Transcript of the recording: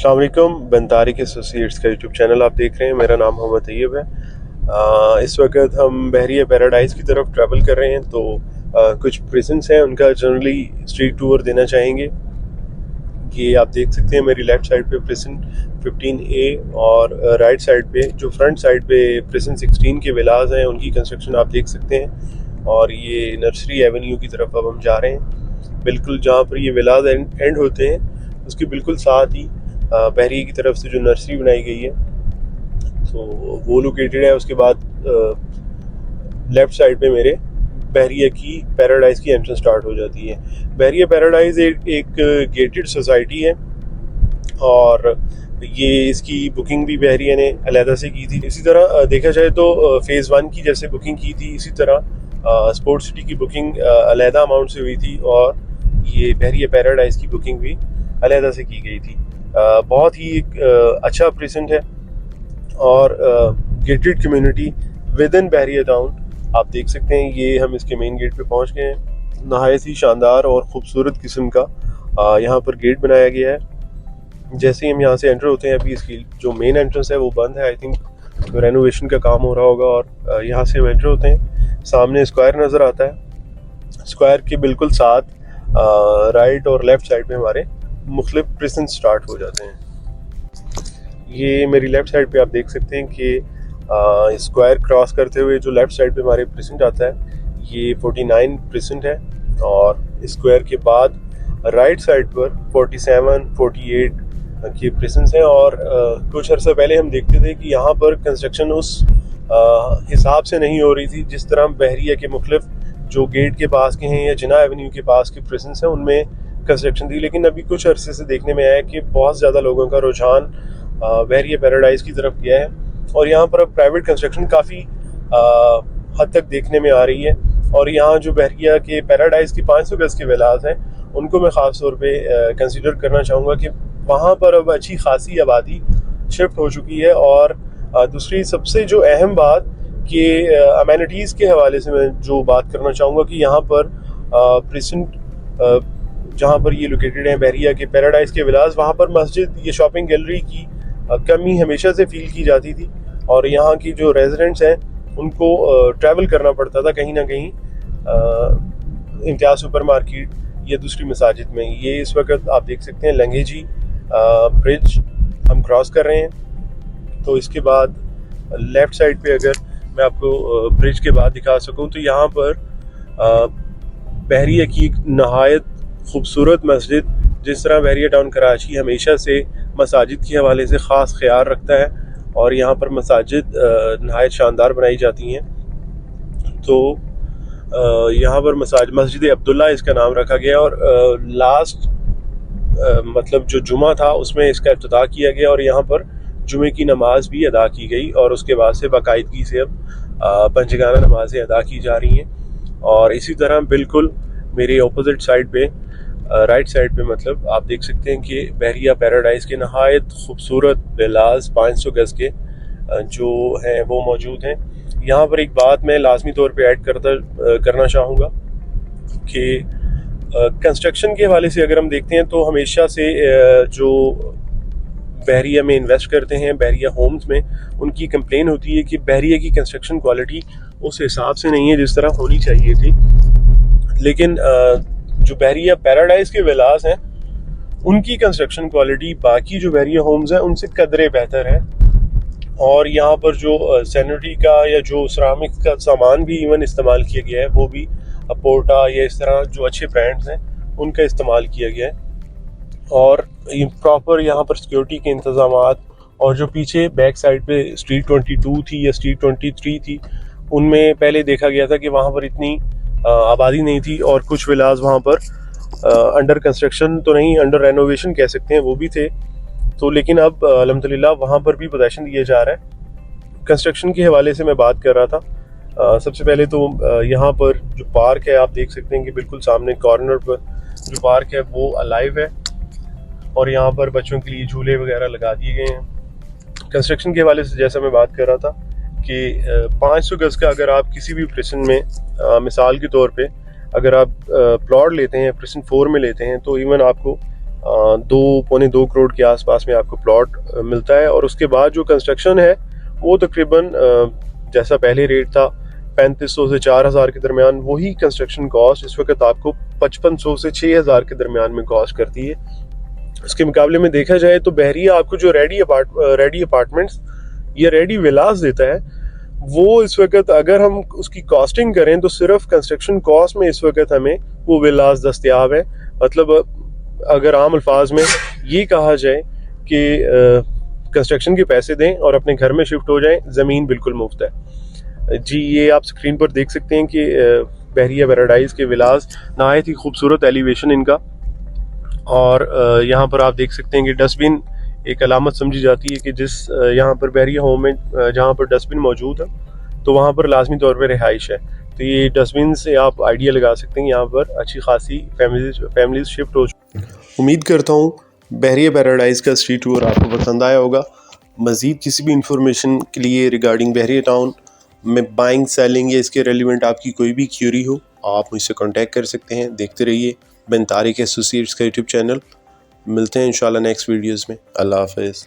अस्सलाम वालेकुम। बिन तारिक एसोसिएट्स का यूट्यूब चैनल आप देख रहे हैं। मेरा नाम मोहम्मद तैयब है। इस वक्त हम बहरिया पैराडाइज़ की तरफ ट्रैवल कर रहे हैं, तो कुछ प्रिजन्स हैं, उनका जनरली स्ट्रीट टूर देना चाहेंगे। ये आप देख सकते हैं मेरी लेफ़्ट साइड पे प्रिजन 15A और राइट साइड पे जो फ्रंट साइड पे प्रिजन 16 के विलाज हैं, उनकी कंस्ट्रक्शन आप देख सकते हैं। और ये नर्सरी एवेन्यू की तरफ अब हम जा रहे हैं। बिल्कुल जहाँ पर ये विलाज एंड होते हैं, उसके बिल्कुल साथ ही बहरिया की तरफ से जो नर्सरी बनाई गई है, तो वो लोकेटेड है। उसके बाद लेफ़्ट साइड पे मेरे बहरिया की पैराडाइज़ की एंट्रेंस स्टार्ट हो जाती है। बहरिया पैराडाइज़ एक गेटेड सोसाइटी है और ये इसकी बुकिंग भी बहरिया ने अलहदा से की थी। इसी तरह देखा जाए तो फ़ेज़ 1 की जैसे बुकिंग की थी, इसी तरह स्पोर्ट्स सिटी की बुकिंग अलहदा अमाउंट से हुई थी और ये बहरिया पैराडाइज़ की बुकिंग भी अलहदा से की गई थी। बहुत ही एक अच्छा प्रेजेंट है और gated community with in Bahria town आप देख सकते हैं। ये हम इसके मेन गेट पे पहुंच गए हैं। नहायत ही शानदार और ख़ूबसूरत किस्म का यहाँ पर गेट बनाया गया है। जैसे ही हम यहाँ से एंटर होते हैं, अभी इसकी जो मेन एंट्रेंस है वो बंद है, आई थिंक रेनोवेशन का काम हो रहा होगा। और यहाँ से हम एंटर होते हैं, सामने स्क्वायर नज़र आता है। स्क्वायर के बिल्कुल साथ राइट और लेफ़्ट साइड पे हमारे मुख्तलिफ प्रिजन स्टार्ट हो जाते हैं। ये मेरी लेफ़्ट साइड पे आप देख सकते हैं कि स्क्वायर क्रॉस करते हुए जो लेफ़्ट साइड पे हमारे प्रिजन आता है, ये 49 प्रिजन है। और स्क्वायर के बाद राइट साइड पर 47, 48 के प्रिजन हैं। और कुछ अर्सा पहले हम देखते थे कि यहाँ पर कंस्ट्रक्शन उस हिसाब से नहीं हो रही थी जिस तरह बहरिया के मुख्तलिफ जो गेट के पास के हैं या जिना एवेन्यू के पास के प्रिजन हैं उनमें कंस्ट्रक्शन थी। लेकिन अभी कुछ अरसे से देखने में आया कि बहुत ज़्यादा लोगों का रुझान बहरिया पैराडाइज़ की तरफ गया है और यहाँ पर अब प्राइवेट कंस्ट्रक्शन काफ़ी हद तक देखने में आ रही है। और यहाँ जो बहरिया के पैराडाइज़ की 500 गज़ के विलाज हैं, उनको मैं ख़ास तौर पे कंसीडर करना चाहूँगा कि वहाँ पर अब अच्छी खासी आबादी शिफ्ट हो चुकी है। और दूसरी सबसे जो अहम बात कि अमेनिटीज़ के हवाले से मैं जो बात करना चाहूँगा कि यहाँ पर प्रेजेंट जहाँ पर ये लोकेटेड है बहरिया के पैराडाइज़ के विलाज, वहाँ पर मस्जिद, ये शॉपिंग गैलरी की कमी हमेशा से फील की जाती थी। और यहाँ की जो रेजिडेंट्स हैं उनको ट्रैवल करना पड़ता था कहीं ना कहीं इम्तियाज़ सुपर मार्केट या दूसरी मसाजिद में। ये इस वक्त आप देख सकते हैं लंघेजी ब्रिज हम क्रॉस कर रहे हैं। तो इसके बाद लेफ़्ट साइड पे अगर मैं आपको ब्रिज के बाद दिखा सकूं, तो यहाँ पर बहरिया की एक नहायत खूबसूरत मस्जिद, जिस तरह बहरिया टाउन कराची हमेशा से मसाजिद के हवाले से ख़ास ख्याल रखता है और यहाँ पर मसाजिद नहायत शानदार बनाई जाती हैं। तो यहाँ पर मस्जिद अब्दुल्ला इसका नाम रखा गया और लास्ट मतलब जो जुमा था उसमें इसका इफ्तिताह किया गया और यहाँ पर जुमे की नमाज भी अदा की गई और उसके बाद से बाकायदगी से अब पंजगाना नमाज़ें अदा की जा रही हैं। और इसी तरह बिल्कुल मेरे ऑपोजिट साइड पे राइट साइड पे मतलब आप देख सकते हैं कि बहरिया पैराडाइज़ के नहायत खूबसूरत विलाज 500 गज़ के जो हैं वो मौजूद हैं। यहाँ पर एक बात मैं लाजमी तौर पे ऐड करना चाहूँगा कि कंस्ट्रक्शन के हवाले से अगर हम देखते हैं तो हमेशा से जो बहरिया में इन्वेस्ट करते हैं, बहरिया होम्स में, उनकी कंप्लेन होती है कि बहरिया की कंस्ट्रक्शन क्वालिटी उस हिसाब से नहीं है जिस तरह होनी चाहिए थी। लेकिन जो बहरिया पैराडाइज़ के विलास हैं उनकी कंस्ट्रक्शन क्वालिटी बाकी जो बहरिया होम्स हैं उनसे कदरे बेहतर है। और यहाँ पर जो सैनिटरी का या जो सिरामिक्स का सामान भी इवन इस्तेमाल किया गया है, वो भी पोर्टा या इस तरह जो अच्छे ब्रांड्स हैं उनका इस्तेमाल किया गया है। और प्रॉपर यहाँ पर सिक्योरिटी के इंतज़ामात, और जो पीछे बैक साइड पे स्ट्रीट 22 थी या स्ट्रीट 23 थी, उनमें पहले देखा गया था कि वहाँ पर इतनी आबादी नहीं थी और कुछ विलाज वहाँ पर अंडर कंस्ट्रक्शन तो नहीं, अंडर रेनोवेशन कह सकते हैं, वो भी थे। तो लेकिन अब अल्हम्दुलिल्लाह वहाँ पर भी पोजीशन दिया जा रहा है। कंस्ट्रक्शन के हवाले से मैं बात कर रहा था। सबसे पहले तो यहाँ पर जो पार्क है आप देख सकते हैं कि बिल्कुल सामने कॉर्नर पर जो पार्क है वो अलाइव है और यहाँ पर बच्चों के लिए झूले वगैरह लगा दिए गए हैं। कंस्ट्रक्शन के हवाले से जैसा मैं बात कर रहा था कि 500 गज़ का अगर आप किसी भी प्रिजन में मिसाल के तौर पे अगर आप प्लॉट लेते हैं, प्रिजन 4 में लेते हैं, तो इवन आपको 2-2.25 करोड़ के आसपास में आपको प्लॉट मिलता है। और उसके बाद जो कंस्ट्रक्शन है वो तकरीबन जैसा पहले रेट था 3500 से 4000 के दरमियान, वही कंस्ट्रक्शन कॉस्ट इस वक्त आपको 5500 से 6000 के दरमियान में कॉस्ट करती है। उसके मुकाबले में देखा जाए तो बहरिया आपको जो रेडी अपार्टमेंट्स या रेडी विलास देता है, वो इस वक्त अगर हम उसकी कॉस्टिंग करें तो सिर्फ कंस्ट्रक्शन कॉस्ट में इस वक्त हमें वो विलास दस्तयाब है। मतलब अगर आम अल्फाज में ये कहा जाए कि कंस्ट्रक्शन के पैसे दें और अपने घर में शिफ्ट हो जाएं, ज़मीन बिल्कुल मुफ्त है जी। ये आप स्क्रीन पर देख सकते हैं कि बहरिया पैराडाइज के विलास नहायत ही खूबसूरत एलिवेशन इनका। और यहाँ पर आप देख सकते हैं कि डस्टबिन एक अलामत समझी जाती है कि जिस यहाँ पर बहरिया होम में जहाँ पर डस्टबिन मौजूद है तो वहाँ पर लाजमी तौर पर रिहाइश है। तो ये डस्टबिन से आप आइडिया लगा सकते हैं यहाँ पर अच्छी खासी फैमिलीज शिफ्ट हो चुकी हैं। उम्मीद करता हूँ बहरिया पैराडाइज का स्ट्रीट टूर आपको पसंद आया होगा। मज़ीद किसी भी इंफॉर्मेशन के लिए रिगार्डिंग बहरिया टाउन में बाइंग, सेलिंग या इसके रेलिवेंट आपकी कोई भी क्यूरी हो, आप मुझसे कांटेक्ट कर सकते हैं। देखते रहिए बिन तारिक एसोसिएट्स का यूट्यूब चैनल। मिलते हैं इंशाल्लाह नेक्स्ट वीडियोज़ में। अल्लाह हाफ़िज़।